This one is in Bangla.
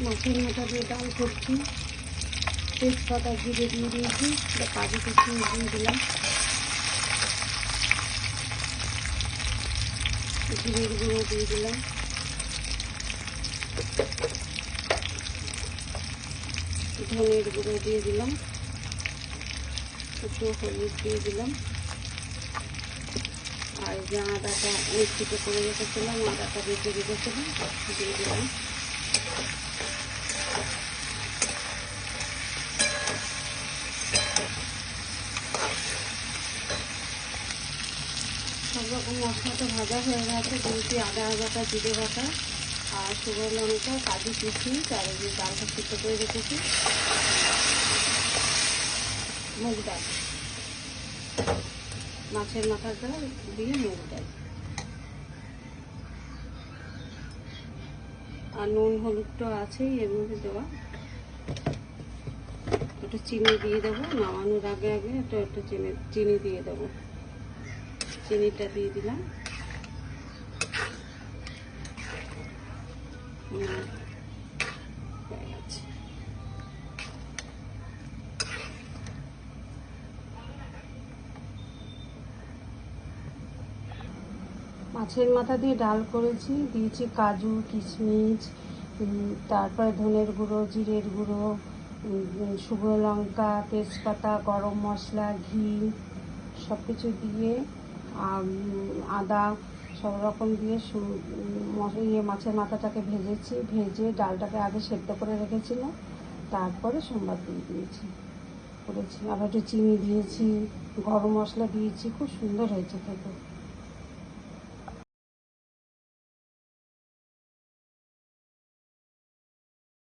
মাছের মাথা দিয়ে ডাল করছি। তেজপাতা জিরে দিয়ে দিয়েছি, কাজু কিশমিশ দিয়ে দিলাম, জিরের গুঁড়ো দিয়ে দিলাম, ধনের গুঁড়ো দিয়ে দিলাম, একটু হলুদ দিয়ে দিলাম, আর যে আদাটা মিক্সিতে করে রেখেছিলাম, আদাটা বেটে রেখেছিলাম দিয়ে দিলাম। সব রকম মশলাটা ভাজা হয়ে গেছে, দিয়েছি আদা বাটা, জিরে বাটা আর শুকনো লঙ্কা, কাজু কিশমিশ আর যে ডালটা সিদ্ধ করে রেখেছি, মুগ ডাল, মাছের মাথার ডাল দিয়ে মুগ ডাল, আর নুন হলুদটা আছেই এর মধ্যে দেওয়া। একটু চিনি দিয়ে দেবো, নামানোর আগে আগে একটু চিনি দিয়ে দেবো। চিনিটা দিয়ে দিলাম। মাছের মাথা দিয়ে ডাল করেছি, দিয়েছি কাজু কিশমিশ, তারপরে ধনের গুঁড়ো, জিরের গুঁড়ো, শুকনো লঙ্কা, তেজপাতা, গরম মশলা, ঘি সব কিছু দিয়ে আদা সব রকম দিয়ে মাছের মাথাটাকে ভেজেছি। ভেজে ডালটাকে আগে সেদ্ধ করে রেখেছিলাম, তারপরে সোমবার দিয়ে দিয়েছি করেছি। আবার একটু চিনি দিয়েছি, গরম মশলা দিয়েছি, খুব সুন্দর হয়েছে খেতে।